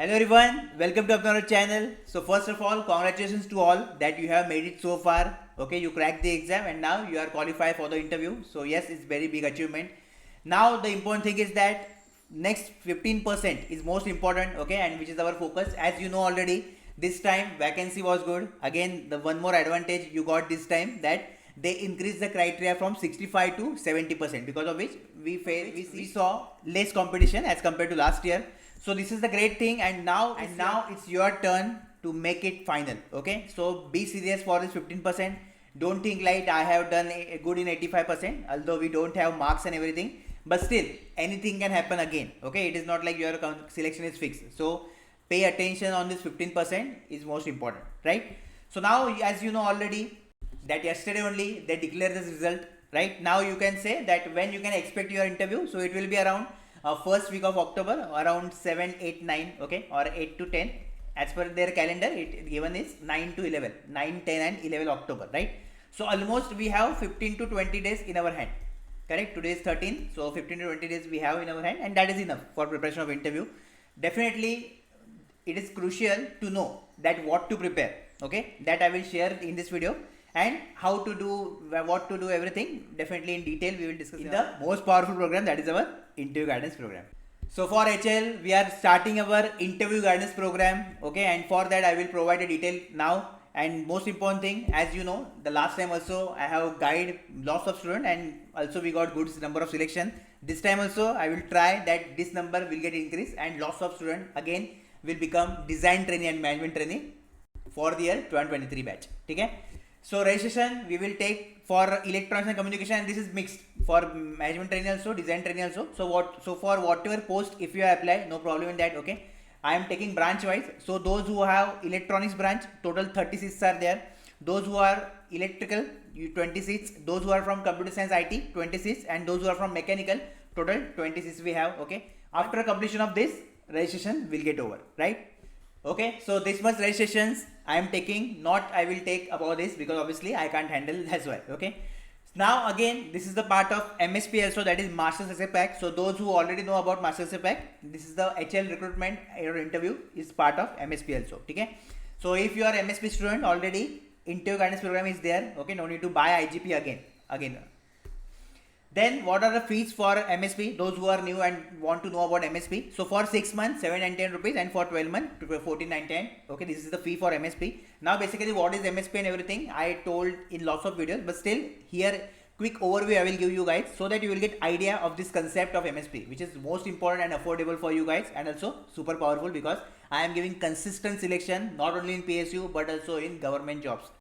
Hello everyone, welcome to Apna Channel. So first of all, congratulations to all that you have made it so far. Okay, you cracked the exam and now you are qualified for the interview. So yes, it's very big achievement. Now the important thing is that next 15% is most important, okay, and which is our focus. As you know already, this time vacancy was good. Again, the one more advantage you got this time that they increased the criteria from 65 to 70%, because of which we saw less competition as compared to last year. So this is the great thing, and now it's your turn to make it final. Okay, so be serious for this 15%. Don't think like I have done good in 85%, although we don't have marks and everything, but still anything can happen again. Okay, it is not like your selection is fixed. So pay attention on this 15% is most important, right? So now, as you know already, that yesterday only they declared this result, right? Now you can say that when you can expect your interview. So it will be around first week of October, around 7, 8, 9, okay, or 8 to 10. As per their calendar, it given is 9 to 11, 9, 10 and 11 October, right? So almost we have 15 to 20 days in our hand, correct? Today is 13, so 15 to 20 days we have in our hand, and that is enough for preparation of interview. Definitely, it is crucial to know that what to prepare, okay? That I will share in this video, and how to do, what to do, everything definitely in detail we will discuss in the most powerful program, that is our interview guidance program. So for HL, we are starting our interview guidance program, okay, and for that I will provide a detail now. And most important thing, as you know, the last time also I have guide lots of students, and also we got good number of selection. This time also I will try that this number will get increased, and lots of students again will become design trainee and management trainee for the year 2023 batch. Okay. So registration we will take for electronics and communication, and this is mixed for management training also, design training also. So for whatever post, if you apply, no problem in that. Okay, I am taking branch wise. So those who have electronics branch, total 30 seats are there. Those who are electrical, 20 seats. Those who are from computer science IT, 20 seats, and those who are from mechanical, total 20 seats we have. Okay, after completion of this, registration will get over, right? Okay, so this much registrations I am taking, not I will take about this, because obviously I can't handle as well. Okay, now again this is the part of MSP also, that is Masters Essay Pack. So those who already know about Masters Essay Pack, this is the HL recruitment interview is part of MSP also. Okay, so if you are MSP student already, interview guidance program is there. Okay, no need to buy IGP again. Then what are the fees for MSP? Those who are new and want to know about MSP. So for 6 months, 799 rupees, and for 12 months, 1499. Okay, this is the fee for MSP. Now basically what is MSP and everything I told in lots of videos, but still here quick overview I will give you guys, so that you will get idea of this concept of MSP, which is most important and affordable for you guys, and also super powerful, because I am giving consistent selection not only in PSU but also in government jobs.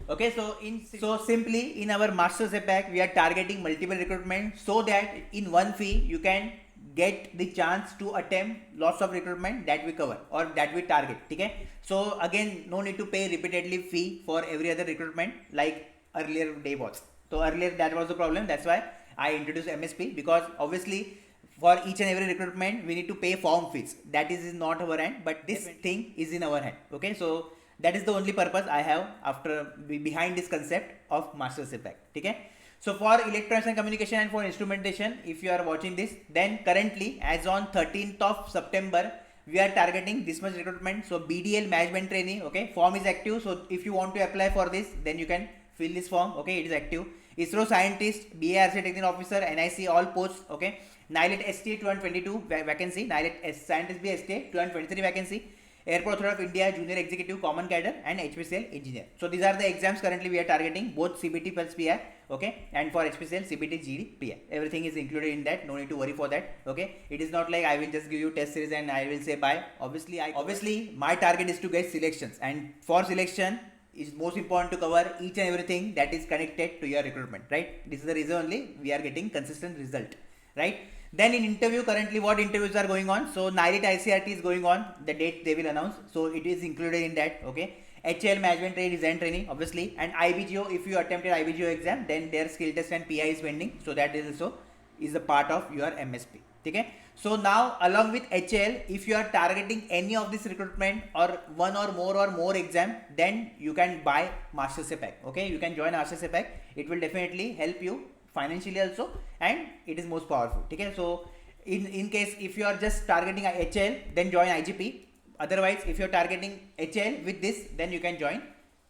Okay, so simply in our Masters pack we are targeting multiple recruitment, so that in one fee you can get the chance to attempt lots of recruitment that we cover or that we target. Okay, so again no need to pay repeatedly fee for every other recruitment like earlier day was. So earlier that was the problem, that's why I introduced MSP, because obviously for each and every recruitment we need to pay form fees. That is not our hand, but this thing is in our hand. Okay, so that is the only purpose I have after behind this concept of Masters Effect. Okay, so for electronics and communication and for instrumentation, if you are watching this, then currently as on 13th of September we are targeting this much recruitment. So BDL management training, okay, form is active. So if you want to apply for this, then you can fill this form. Okay, it is active. ISRO scientist, BARC technical officer, NIC, all posts. Okay, NILET ST 2022 vacancy, NILET scientist B ST 2023 vacancy, Airport Authority of India Junior Executive Common Cadre, and HPCL Engineer. So these are the exams currently we are targeting, both CBT plus PR, okay, and for HPCL, CBT, GD, PR. Everything is included in that, no need to worry for that. Okay, it is not like I will just give you test series and I will say bye. Obviously my target is to get selections, and for selection is most important to cover each and everything that is connected to your recruitment, right? This is the reason only we are getting consistent result, right? Then in interview, currently what interviews are going on? So NILET ICRT is going on, the date they will announce, so it is included in that. Okay, HL management training, design training obviously, and IBGO, if you attempted IBGO exam, then their skill test and PI is pending, so that is also is a part of your MSP. Okay, so now along with HL, if you are targeting any of this recruitment or one or more exam, then you can buy Masters Pack. Okay, you can join Masters Pack. It will definitely help you financially also, and it is most powerful. Okay, so in case if you are just targeting HL, then join IGP. Otherwise, if you're targeting HL with this, then you can join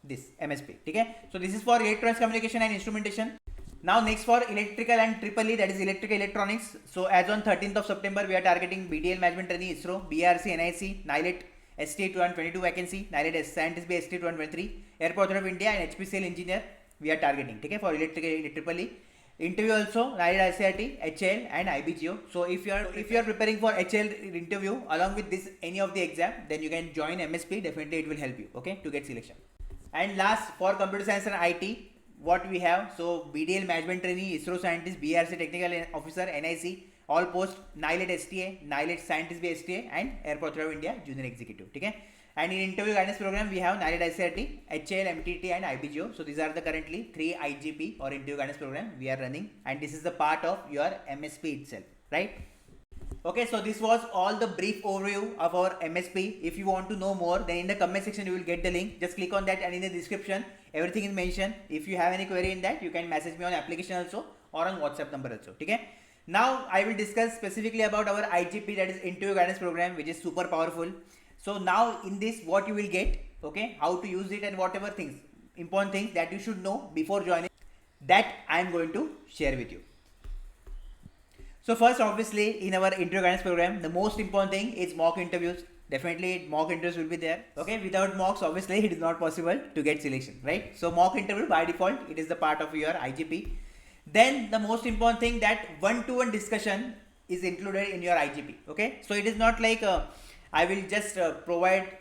this MSP. Okay? So this is for electronics communication and instrumentation. Now next for electrical and triple E, that is electrical electronics. So as on 13th of September, we are targeting BDL management trainee ISRO, BRC, NIC, NILET, STA 2022 vacancy, NILET scientist by STA 2023, Airport Authority of India and HPCL engineer we are targeting. Okay, for electrical triple E. Interview also NILET ICRT, HL and IBGO. So if you are preparing for HL interview along with this any of the exam, then you can join MSP. Definitely it will help you, okay, to get selection. And last for computer science and IT, what we have, so BDL management trainee, ISRO scientist, BRC technical officer, NIC, all post, NILET STA, NILET scientist by STA and Airport Authority of India junior executive. Okay? And in interview guidance program, we have NILET ICRT, HL, MTT and IBGO. So these are the currently 3 IGP or interview guidance program we are running, and this is the part of your MSP itself, right? Okay, so this was all the brief overview of our MSP. If you want to know more, then in the comment section you will get the link. Just click on that, and in the description everything is mentioned. If you have any query in that, you can message me on application also or on WhatsApp number also. Okay? Now I will discuss specifically about our IGP, that is interview guidance program, which is super powerful. So now in this, what you will get, okay, how to use it and whatever things, important things that you should know before joining, that I am going to share with you. So first, obviously, in our interview guidance program, the most important thing is mock interviews. Definitely mock interviews will be there. Okay, without mocks, obviously it is not possible to get selection, right? So mock interview by default, it is the part of your IGP. Then the most important thing, that one-to-one discussion is included in your IGP. Okay, so it is not like I will just provide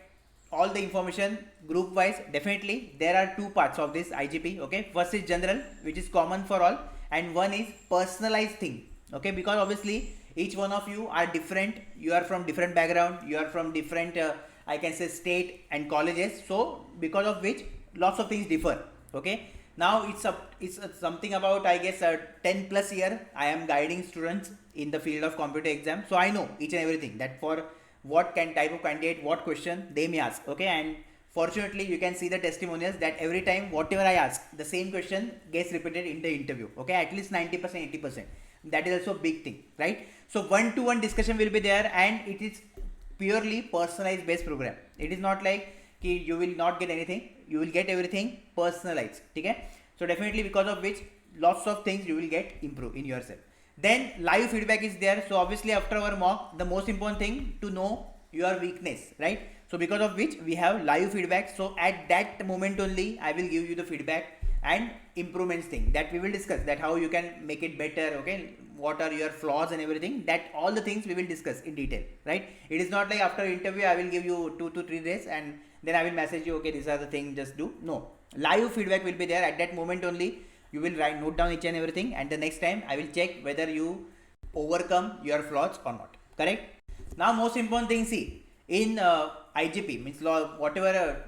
all the information group wise. Definitely there are two parts of this IGP. Okay, first is general, which is common for all, and one is personalized thing. Okay, because obviously each one of you are different, you are from different background, you are from different I can say state and colleges, so because of which lots of things differ. Okay, now it's something about, I guess, 10 plus year I am guiding students in the field of computer exam, so I know each and everything, that for what type of candidate, what question they may ask. Okay, and fortunately you can see the testimonials that every time whatever I ask, the same question gets repeated in the interview. Okay, at least 90%, 80%. That is also a big thing, right? So one-to-one discussion will be there, and it is purely personalized based program. It is not like you will not get anything, you will get everything personalized. Okay, so definitely because of which lots of things you will get improve in yourself. Then live feedback is there. So obviously after our mock, the most important thing to know your weakness, right? So because of which we have live feedback. So at that moment only I will give you the feedback and improvements thing that we will discuss, that how you can make it better. Okay, what are your flaws and everything, that all the things we will discuss in detail, right? It is not like after interview I will give you 2 to 3 days and then I will message you, okay, these are the things, just do. No, live feedback will be there at that moment only. You will note down each and everything, and the next time I will check whether you overcome your flaws or not. Correct? Now most important thing, see, in IGP means whatever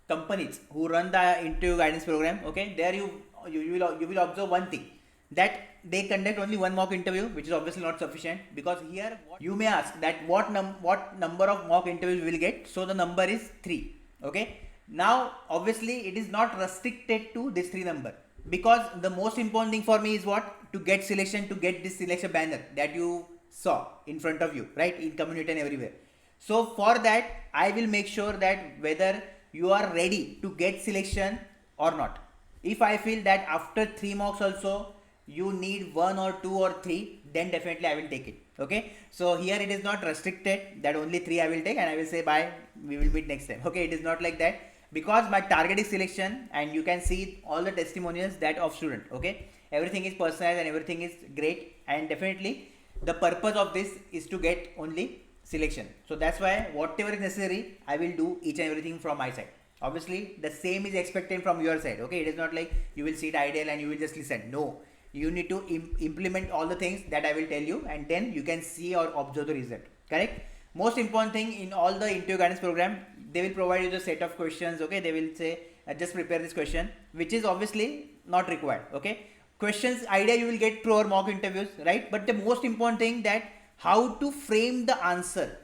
companies who run the interview guidance program, okay, there you will observe one thing, that they conduct only one mock interview, which is obviously not sufficient, because here you may ask that what number of mock interviews we will get. So the number is 3. Okay, now obviously it is not restricted to this 3 number, because the most important thing for me is what, to get selection, to get this selection banner that you saw in front of you, right, in community and everywhere. So for that I will make sure that whether you are ready to get selection or not. If I feel that after 3 mocks also you need 1 or 2 or 3, then definitely I will take it. Okay, so here it is not restricted that only 3 I will take and I will say bye, we will meet next time. Okay, it is not like that, because my target is selection, and you can see all the testimonials that of student. Okay, everything is personalized and everything is great, and definitely the purpose of this is to get only selection. So that's why whatever is necessary I will do each and everything from my side. Obviously the same is expected from your side. Okay, it is not like you will sit idle and you will just listen. No, you need to implement all the things that I will tell you, and then you can see or observe the result. Correct? Most important thing in all the interview guidance program, they will provide you the set of questions. Okay, they will say just prepare this question, which is obviously not required. Okay, questions idea you will get through our mock interviews, right? But the most important thing, that how to frame the answer.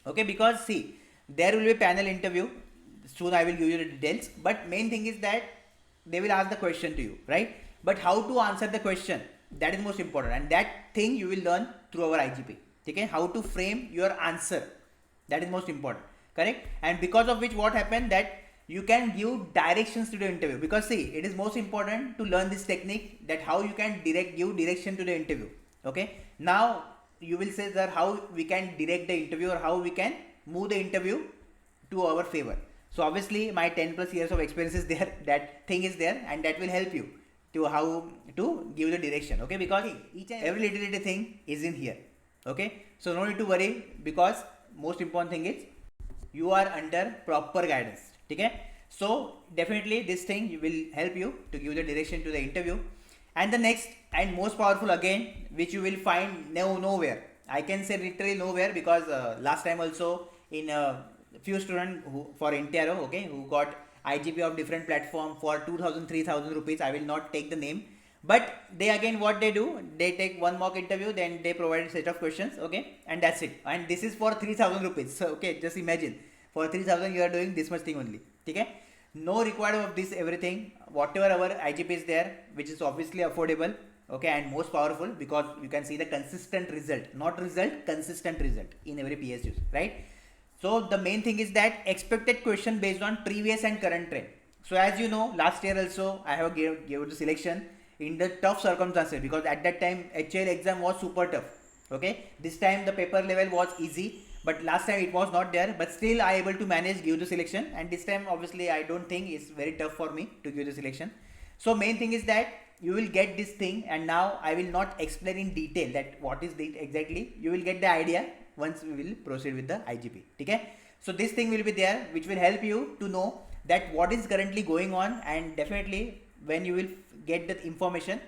Okay, because see, there will be a panel interview, soon I will give you the details, but main thing is that they will ask the question to you, right? But how to answer the question, that is most important, and that thing you will learn through our IGP. Okay, how to frame your answer, that is most important. correct? And because of which what happened that you can give directions to the interview, because see, it is most important to learn this technique, that how you can give direction to the interview. Okay, now you will say that how we can direct the interview or how we can move the interview to our favor. So obviously my 10 plus years of experience is there, that thing is there, and that will help you to how to give the direction. Okay, because each and every little thing is in here. Okay, so no need to worry, because most important thing is you are under proper guidance. Okay, so definitely this thing will help you to give the direction to the interview. And the next and most powerful again, which you will find nowhere, I can say literally nowhere, because last time also in few students who for NTRO, okay, who got IGP of different platform for 2000 3000 rupees, I will not take the name, but they again what they do, they take one mock interview, then they provide a set of questions, okay, and that's it, and this is for 3000 rupees. So okay, just imagine, for 3000 you are doing this much thing only. Okay, no required of this everything, whatever our IGP is there, which is obviously affordable, okay, and most powerful, because you can see the consistent result, not result, consistent result in every PSUs, right? So the main thing is that expected question based on previous and current trend. So as you know, last year also I have gave the selection in the tough circumstances, because at that time HL exam was super tough. Okay, this time the paper level was easy, but last time it was not there, but still I able to manage give the selection, and this time obviously I don't think it's very tough for me to give the selection. So main thing is that you will get this thing, and now I will not explain in detail that what is it exactly, you will get the idea once we will proceed with the IGP. Okay, so this thing will be there, which will help you to know that what is currently going on, and definitely when you will get the information,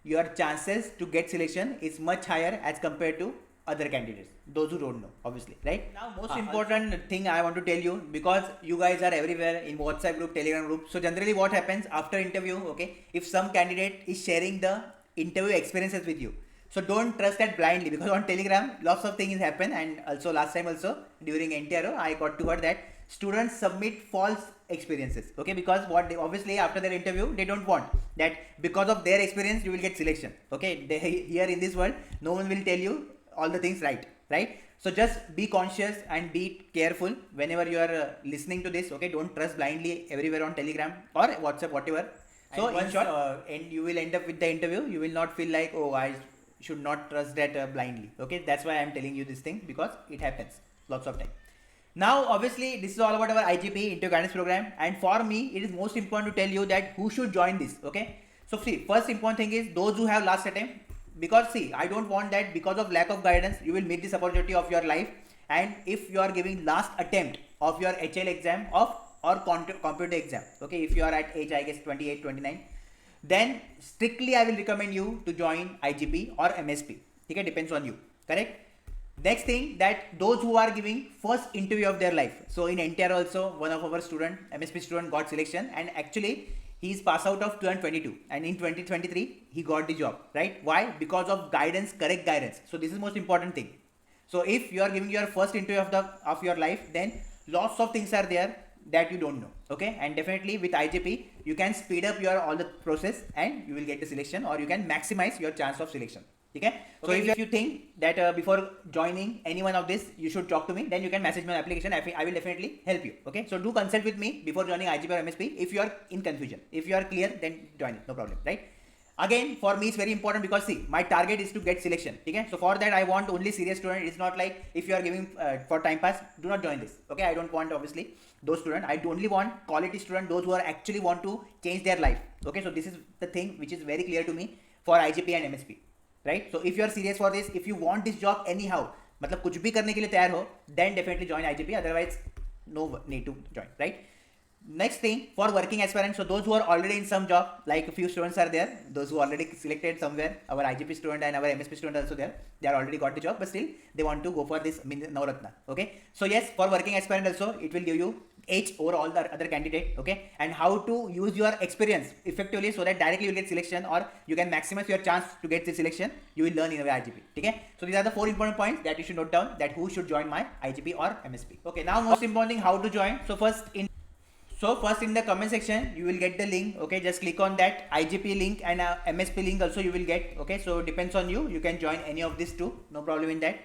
your chances to get selection is much higher as compared to other candidates, those who don't know, obviously, right? Now most important thing I want to tell you, because you guys are everywhere in WhatsApp group, Telegram group, so generally what happens after interview, okay, if some candidate is sharing the interview experiences with you, so don't trust that blindly, because on Telegram lots of things happen, and also last time also during NTRO I got to hear that students submit false experiences, okay, because what they obviously after their interview they don't want that because of their experience you will get selection. Okay, they, here in this world no one will tell you all the things right? So just be conscious and be careful whenever you are listening to this. Okay, don't trust blindly everywhere on Telegram or WhatsApp, whatever. So in short, and you will end up with the interview, you will not feel like, oh, I should not trust that blindly. Okay, that's why I am telling you this thing, because it happens lots of time. Now obviously this is all about our IGP interview guidance program, and for me it is most important to tell you that who should join this. Okay, so see, first important thing is those who have last attempt, because see, I don't want that because of lack of guidance you will miss this opportunity of your life. And if you are giving last attempt of your HL exam of or computer exam, okay, if you are at age I guess 28 29, then strictly I will recommend you to join IGP or MSP. Okay, depends on you, correct? Next thing, that those who are giving first interview of their life. So in NTR also one of our student, MSP student, got selection, and actually he is passed out of 2022, and in 2023 he got the job, right? Why? Because of guidance, correct guidance. So this is most important thing. So if you are giving your first interview of your life, then lots of things are there that you don't know. Okay, and definitely with IGP you can speed up your all the process and you will get the selection, or you can maximize your chance of selection. Okay, so if you think that before joining any one of this you should talk to me, then you can message my application. I will definitely help you. Okay, so do consult with me before joining IGP or MSP if you are in confusion. If you are clear, then join it, no problem, right? Again, for me it's very important, because see, my target is to get selection. Okay, so for that I want only serious student. It's not like if you are giving for time pass, do not join this. Okay, I don't want obviously those students. I only want quality student, those who are actually want to change their life. Okay, so this is the thing which is very clear to me for IGP and MSP, right? So if you are serious for this, if you want this job anyhow, मतलब कुछ भी करने के लिए तैयार हो, then definitely join IGP, otherwise no need to join, right? Next thing, for working aspirants, so those who are already in some job, like a few students are there, those who already selected somewhere, our IGP student and our MSP student also there, they are already got the job, but still they want to go for this Navratna. Okay, so yes, for working aspirant also it will give you edge over all the other candidate. Okay, and how to use your experience effectively so that directly you will get selection, or you can maximize your chance to get the selection, you will learn in our IGP. Okay, so these are the 4 important points that you should note down, that who should join my IGP or MSP. Okay, now most important thing, how to join. So first in the comment section you will get the link. Okay, just click on that IGP link, and MSP link also you will get. Okay, so depends on you, you can join any of these two, no problem in that.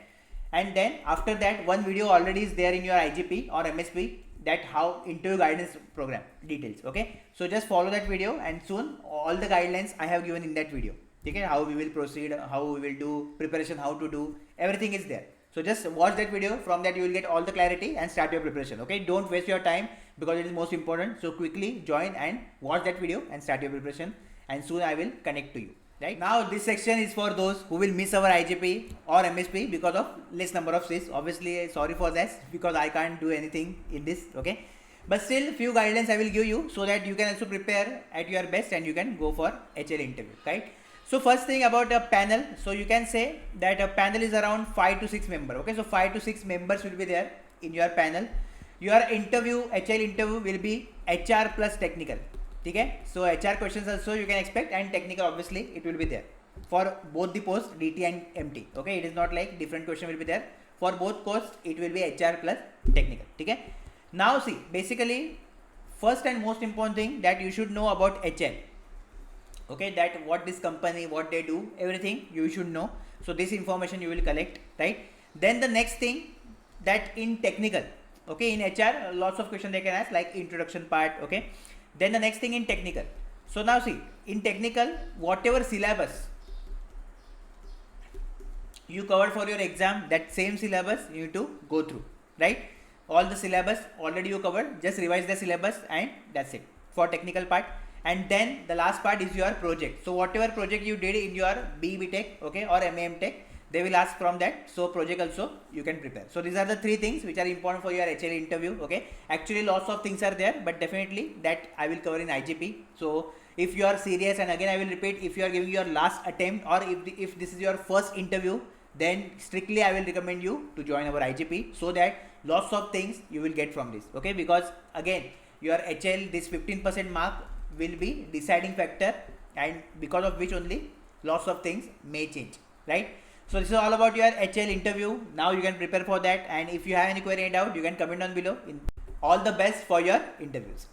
and then after that one video already is there in your IGP or MSP, that how interview guidance program details. Okay, so just follow that video and soon all the guidelines I have given in that video. Okay, how we will proceed, how we will do preparation, how to do, everything is there. So just watch that video, from that you will get all the clarity and start your preparation. Okay, don't waste your time because it is most important. So quickly join and watch that video and start your preparation, and soon I will connect to you. Right now this section is for those who will miss our IGP or MSP because of less number of seats. Obviously sorry for that because I can't do anything in this. Okay, but still few guidelines I will give you so that you can also prepare at your best and you can go for HL interview. Right. So first thing about a panel, so you can say that a panel is around 5 to 6 members. Okay, so 5 to 6 members will be there in your panel. Your interview, HL interview will be HR plus technical. Okay, so HR questions also you can expect, and technical obviously it will be there for both the posts DT and MT. Okay, it is not like different question will be there for both posts, it will be HR plus technical. Okay, now see, basically first and most important thing that you should know about HL. Okay, that what this company, what they do, everything you should know. So this information you will collect, right? Then the next thing, that in technical, okay, in HR lots of questions they can ask, like introduction part. Okay, then the next thing in technical, so now see, in technical whatever syllabus you covered for your exam, that same syllabus you need to go through, right? All the syllabus already you covered, just revise the syllabus and that's it for technical part. And then the last part is your project. So whatever project you did in your BE Tech, okay, or MAM Tech, they will ask from that. So project also you can prepare. So these are the three things which are important for your HL interview. Okay, actually lots of things are there, but definitely that I will cover in IGP. So if you are serious, and again I will repeat, if you are giving your last attempt, or if this is your first interview, then strictly I will recommend you to join our IGP, so that lots of things you will get from this. Okay, because again your HL, this 15% mark will be deciding factor, and because of which only lots of things may change, right? So this is all about your HL interview. Now you can prepare for that, and if you have any query or doubt, you can comment down below. All the best for your interviews.